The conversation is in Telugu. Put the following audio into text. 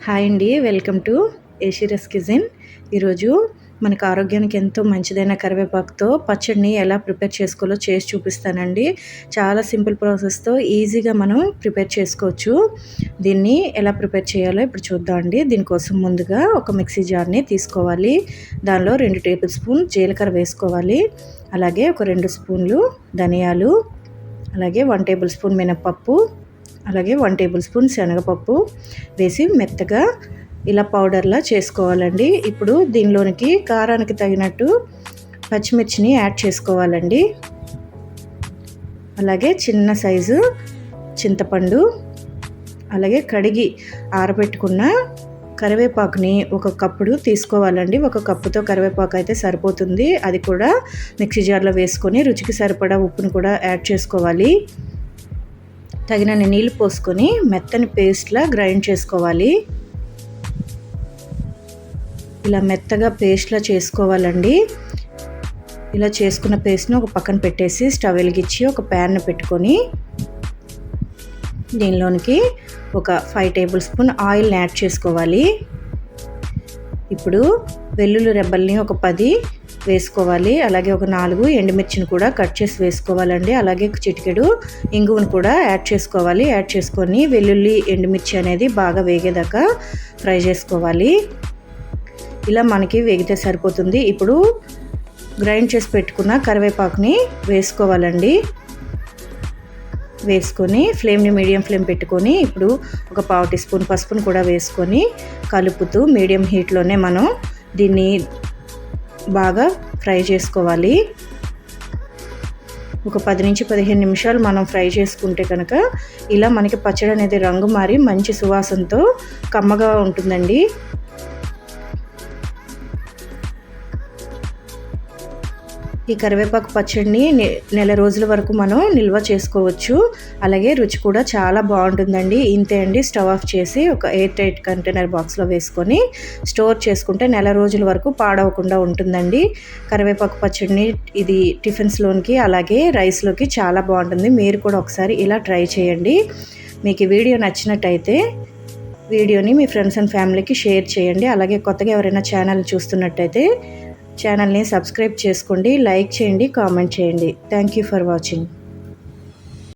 హాయ్ అండి, వెల్కమ్ టు ఏషిరస్ కిచెన్. ఈరోజు మనకు ఆరోగ్యానికి ఎంతో మంచిదైన కరివేపాకుతో పచ్చడిని ఎలా ప్రిపేర్ చేసుకోవాలో చేసి చూపిస్తానండి. చాలా సింపుల్ ప్రాసెస్తో ఈజీగా మనం ప్రిపేర్ చేసుకోవచ్చు. దీన్ని ఎలా ప్రిపేర్ చేయాలో ఇప్పుడు చూద్దాం అండి. దీనికోసం ముందుగా ఒక మిక్సీ జార్ని తీసుకోవాలి. దానిలో 2 టేబుల్ స్పూన్ జీలకర్ర వేసుకోవాలి. అలాగే ఒక 2 స్పూన్లు ధనియాలు, అలాగే 1 టేబుల్ స్పూన్ మినపప్పు, అలాగే 1 టేబుల్ స్పూన్ శనగపప్పు వేసి మెత్తగా ఇలా పౌడర్లా చేసుకోవాలండి. ఇప్పుడు దీనిలోనికి కారానికి తగినట్టు పచ్చిమిర్చిని యాడ్ చేసుకోవాలండి. అలాగే చిన్న సైజు చింతపండు, అలాగే కడిగి ఆరబెట్టుకున్న కరివేపాకుని ఒక కప్పుడు తీసుకోవాలండి. ఒక కప్పుతో కరివేపాకు అయితే సరిపోతుంది. అది కూడా మిక్సీ జార్లో వేసుకొని రుచికి సరిపడా ఉప్పును కూడా యాడ్ చేసుకోవాలి. తగినన్ని నీళ్ళు పోసుకొని మెత్తని పేస్ట్లా గ్రైండ్ చేసుకోవాలి. ఇలా మెత్తగా పేస్ట్లా చేసుకోవాలండి. ఇలా చేసుకున్న పేస్ట్ని ఒక పక్కన పెట్టేసి స్టవ్ వెలిగించి ఒక ప్యాన్ పెట్టుకొని దీనిలోనికి ఒక 5 టేబుల్ స్పూన్ ఆయిల్ని యాడ్ చేసుకోవాలి. ఇప్పుడు వెల్లుల్లి రెబ్బల్ని ఒక 10 వేసుకోవాలి. అలాగే ఒక 4 ఎండుమిర్చిని కూడా కట్ చేసి వేసుకోవాలండి. అలాగే చిటికెడు ఇంగువను కూడా యాడ్ చేసుకోవాలి. యాడ్ చేసుకొని వెల్లుల్లి ఎండుమిర్చి అనేది బాగా వేగేదాకా ఫ్రై చేసుకోవాలి. ఇలా మనకి వేగితే సరిపోతుంది. ఇప్పుడు గ్రైండ్ చేసి పెట్టుకున్న కరివేపాకుని వేసుకోవాలండి. వేసుకొని ఫ్లేమ్ని మీడియం ఫ్లేమ్ పెట్టుకొని ఇప్పుడు ఒక 1/2 టీ స్పూన్ పసుపును కూడా వేసుకొని కలుపుతూ మీడియం హీట్లోనే మనం దీన్ని బాగా ఫ్రై చేసుకోవాలి. ఒక 10 నుంచి 15 నిమిషాలు మనం ఫ్రై చేసుకుంటే కనుక ఇలా మనకి పచ్చడి అనేది రంగు మారి మంచి సువాసనతో కమ్మగా ఉంటుందండి. ఈ కరివేపాకు పచ్చడిని నెల రోజుల వరకు మనం నిల్వ చేసుకోవచ్చు. అలాగే రుచి కూడా చాలా బాగుంటుందండి. ఇంతే అండి. స్టవ్ ఆఫ్ చేసి ఒక ఎయిర్ టైట్ కంటైనర్ బాక్స్లో వేసుకొని స్టోర్ చేసుకుంటే నెల రోజుల వరకు పాడవకుండా ఉంటుందండి. కరివేపాకు పచ్చడిని ఇది టిఫిన్స్లోనికి అలాగే రైస్లోకి చాలా బాగుంటుంది. మీరు కూడా ఒకసారి ఇలా ట్రై చేయండి. మీకు ఈ వీడియో నచ్చినట్టయితే వీడియోని మీ ఫ్రెండ్స్ అండ్ ఫ్యామిలీకి షేర్ చేయండి. అలాగే కొత్తగా ఎవరైనా ఛానల్ చూస్తున్నట్టయితే ఛానల్ని సబ్స్క్రైబ్ చేసుకోండి, లైక్ చేయండి, కామెంట్ చేయండి. Thank you for watching.